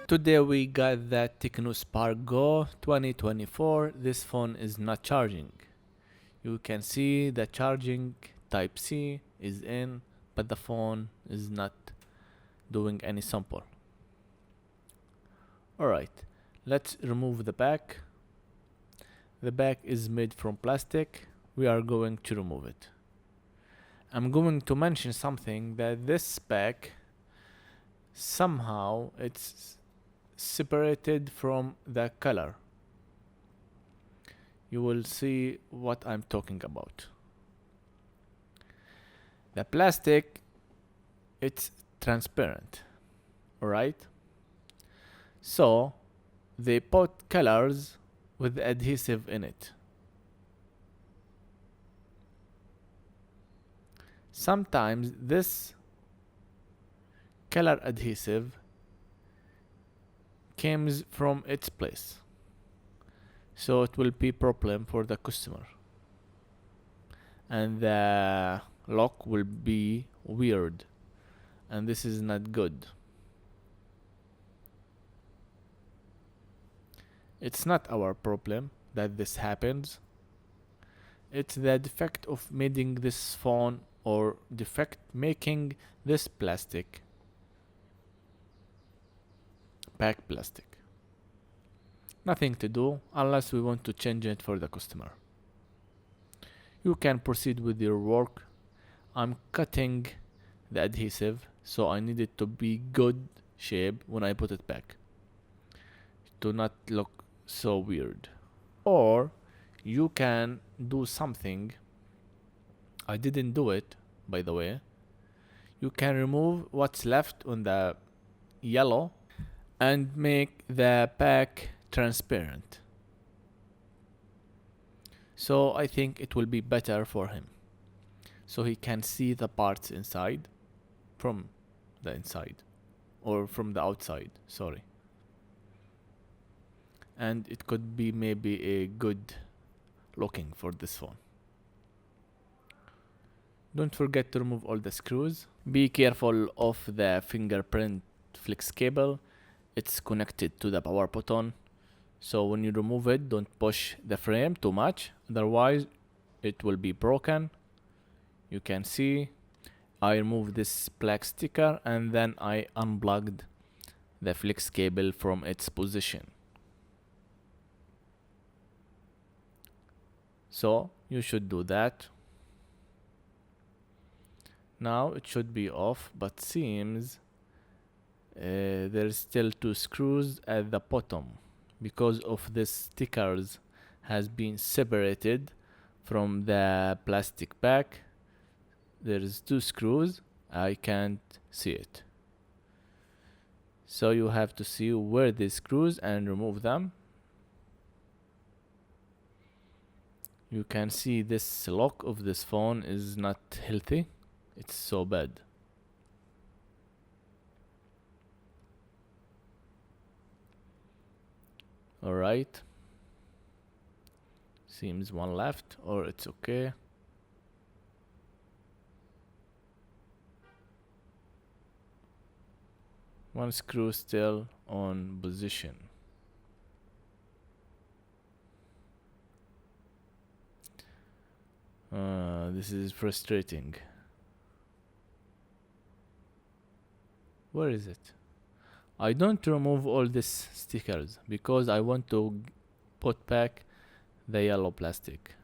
Today we got that Tecno Spark Go 2024. This phone is not charging. You can see the charging type C is in, but the phone is not doing any sample. Alright, let's remove the back. The back is made from plastic. We are going to remove it. I'm going to mention something, that this back somehow it's separated from the color. You will see what I'm talking about. The plastic, it's transparent, alright? So they put colors with adhesive in it. Sometimes this color adhesive comes from its place, so it will be problem for the customer, and the lock will be weird, and this is not good. It's not our problem that this happens. It's the defect of making this phone, or defect making this plastic back plastic. Nothing to do unless we want to change it for the customer. You can proceed with your work. I'm cutting the adhesive, so I need it to be good shape when I put it back, to not look so weird. Or you can do something. I didn't do it, by the way. You can remove what's left on the yellow and make the pack transparent. So I think it will be better for him, so he can see the parts inside from the inside, or from the outside, sorry. And it could be maybe a good looking for this phone. Don't forget to remove all the screws. Be careful of the fingerprint flex cable. It's connected to the power button, so when you remove it, don't push the frame too much, otherwise it will be broken. You can see I removed this black sticker, and then I unplugged the flex cable from its position. So you should do that. Now it should be off, but seems there's still 2 screws at the bottom, because of this stickers has been separated from the plastic back. There's 2 screws, I can't see it, so you have to see where the screws and remove them. You can see this lock of this phone is not healthy. It's so bad. Alright. Seems one left, or it's okay. One screw still on position. This is frustrating. Where is it? I don't remove all these stickers because I want to put back the yellow plastic.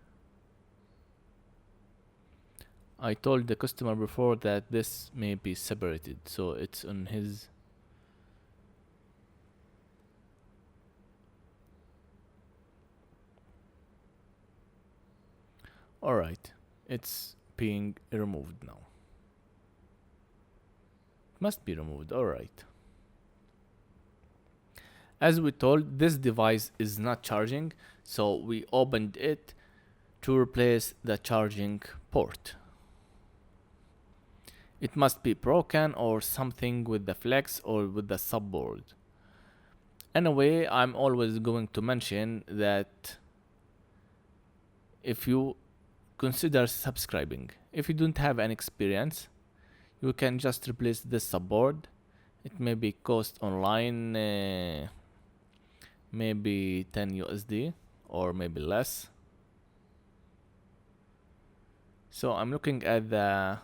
I told the customer before that this may be separated, so it's on his. Alright, it's being removed now. Must be removed, alright. As we told, this device is not charging, so we opened it to replace the charging port. It must be broken or something with the flex or with the subboard. Anyway, I'm always going to mention that if you consider subscribing, if you don't have an experience, you can just replace this subboard It may be cost online, maybe 10 USD or maybe less. So I'm looking at the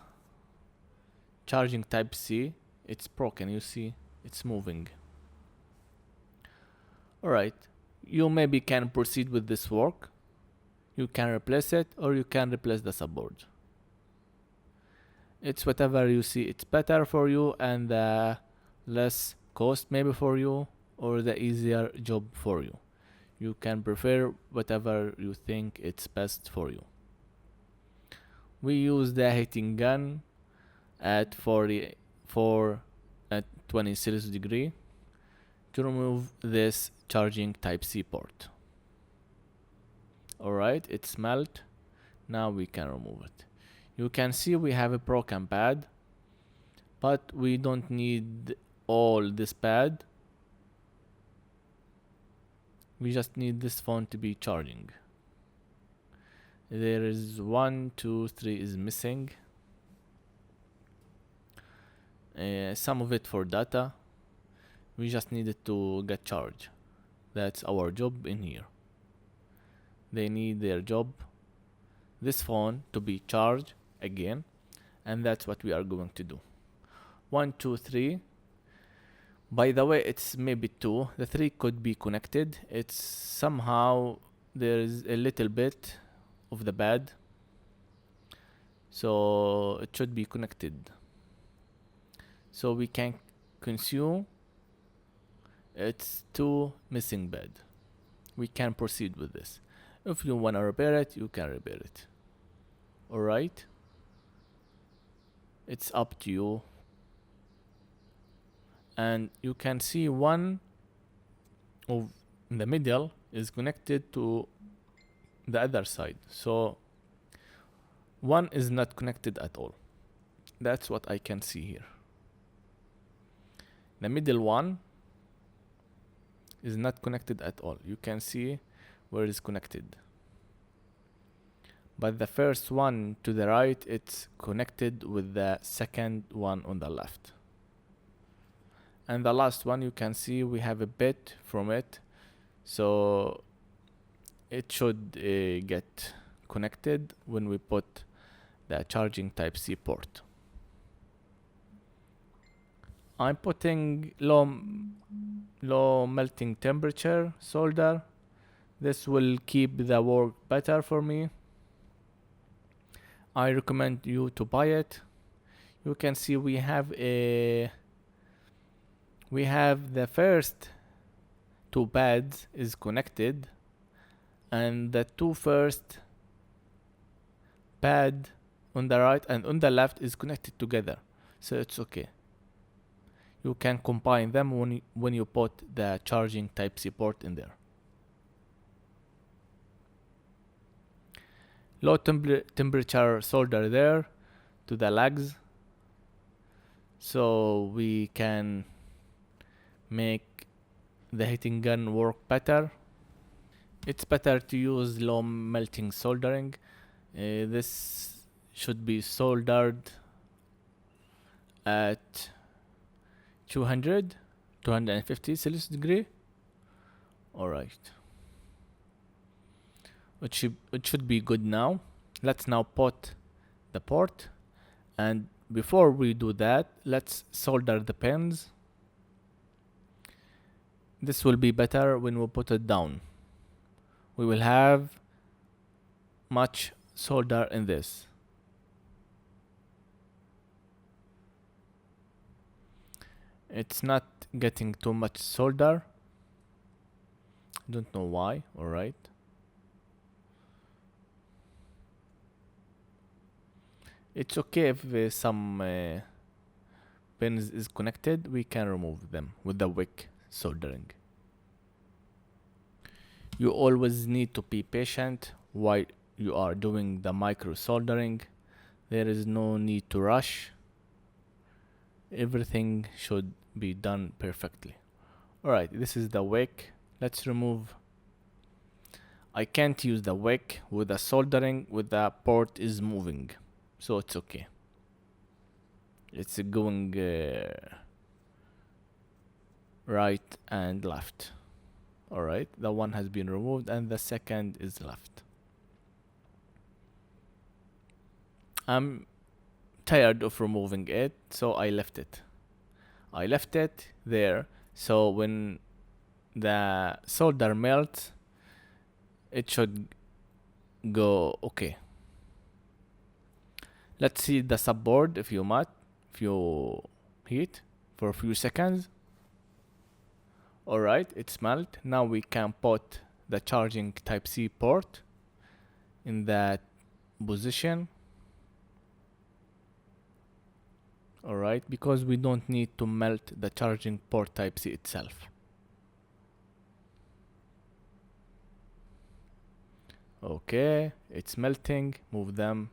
charging type C. It's broken, you see, it's moving. Alright, you maybe can proceed with this work. You can replace it or you can replace the subboard. It's whatever you see it's better for you and the less cost maybe for you or the easier job for you. You can prefer whatever you think it's best for you. We use the heating gun at 44 at 20 Celsius degree to remove this charging type C port. Alright, it's melt. Now we can remove it. You can see we have a broken pad, but we don't need all this pad. We just need this phone to be charging. There is 1, 2, 3 is missing. Some of it for data. We just need it to get charged. That's our job in here. They need their job, this phone, to be charged again, and that's what we are going to do. 1, 2, 3. By the way, it's maybe 2. The 3 could be connected. It's somehow there is a little bit of the bad, so it should be connected. So we can consume. It's 2 missing bed. We can proceed with this. If you want to repair it, you can repair it. Alright? It's up to you. And you can see one of the middle is connected to the other side. So one is not connected at all. That's what I can see here. The middle one is not connected at all. You can see where it's connected. But the first one to the right, it's connected with the second one on the left. And the last one, you can see we have a bit from it. So it should get connected when we put the charging type C port. I'm putting low melting temperature solder. This will keep the work better for me. I recommend you to buy it. You can see we have the first 2 pads is connected, and the 2 first pad on the right and on the left is connected together, so it's okay. You can combine them when you put the charging type C port in there. Low temperature solder there to the legs, so we can make the heating gun work better. It's better to use low melting soldering. This should be soldered at 250 Celsius degree. Alright. It should be good now. Let's now put the port, and before we do that, let's solder the pins. This will be better when we put it down. We will have much solder in this. It's not getting too much solder. Don't know why. Alright. It's okay if some pins is connected, we can remove them with the wick soldering. You always need to be patient while you are doing the micro soldering. There is no need to rush. Everything should be done perfectly. Alright, this is the wick. Let's remove. I can't use the wick with the soldering with the port is moving, so it's okay. It's going right and left. Alright, the one has been removed and the second is left. I'm tired of removing it, so I left it. I left it there, so when the solder melts, it should go okay. Let's see the subboard if you heat for a few seconds. Alright, it's melt. Now we can put the charging Type-C port in that position. Alright, because we don't need to melt the charging port Type-C itself. Okay, it's melting. Move them.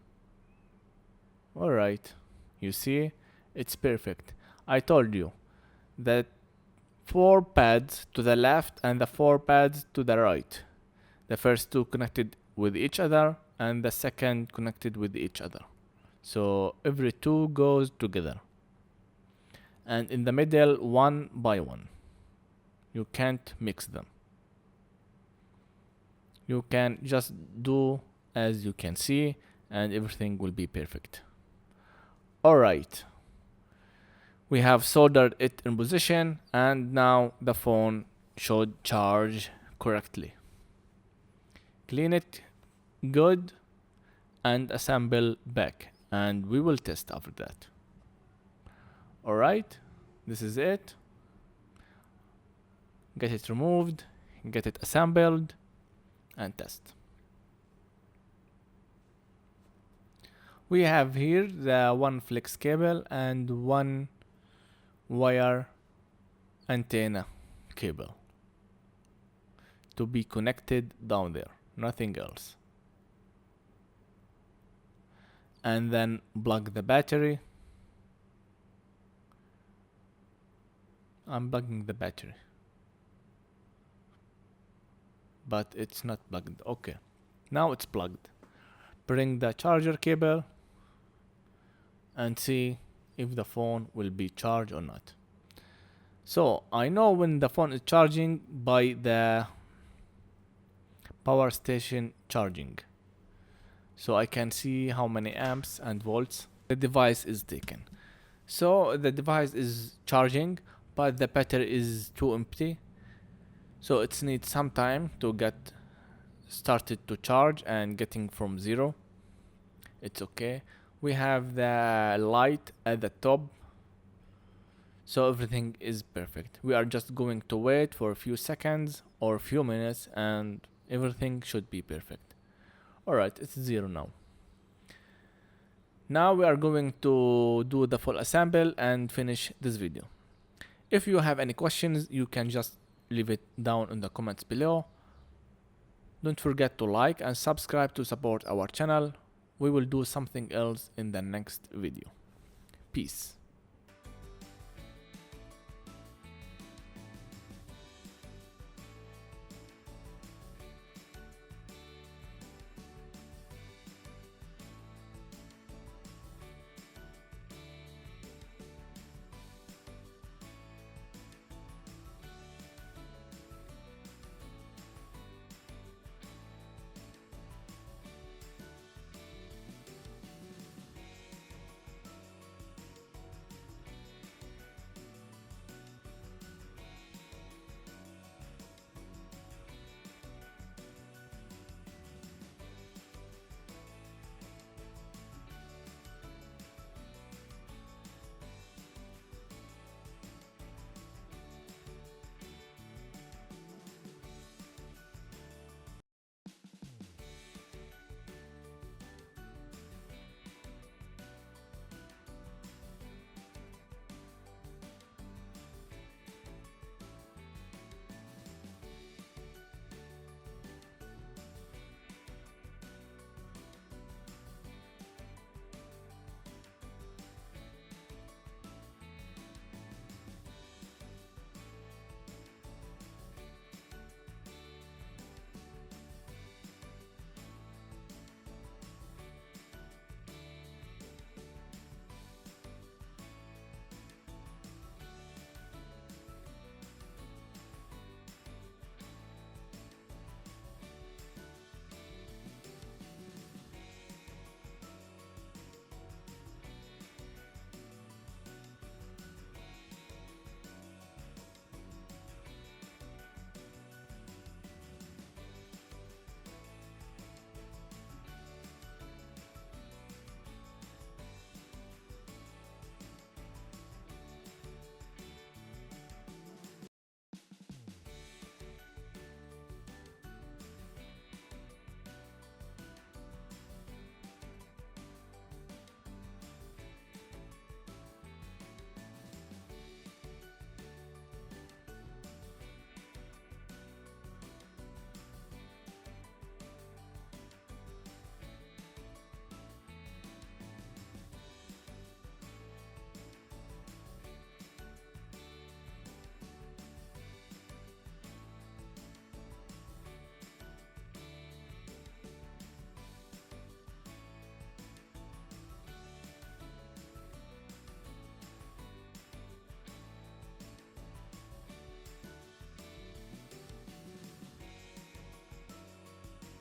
Alright, you see, it's perfect. I told you that 4 pads to the left and the 4 pads to the right. The first 2 connected with each other and the second connected with each other. So every 2 goes together. And in the middle, 1 by 1. You can't mix them. You can just do as you can see and everything will be perfect. Alright. We have soldered it in position and now the phone should charge correctly. Clean it good and assemble back and we will test after that. Alright, this is it. Get it removed, get it assembled and test. We have here the 1 flex cable and 1 wire antenna cable to be connected down there, nothing else. And then plug the battery. I'm plugging the battery, but it's not plugged. Okay, now it's plugged. Bring the charger cable and see if the phone will be charged or not. So I know when the phone is charging by the power station charging, so I can see how many amps and volts the device is taken. So the device is charging but the battery is too empty, so it needs some time to get started to charge and getting from 0. It's okay. We have the light at the top, so everything is perfect. We are just going to wait for a few seconds or a few minutes and everything should be perfect. Alright, it's 0 now. Now we are going to do the full assemble and finish this video. If you have any questions, you can just leave it down in the comments below. Don't forget to like and subscribe to support our channel. We will do something else in the next video. Peace.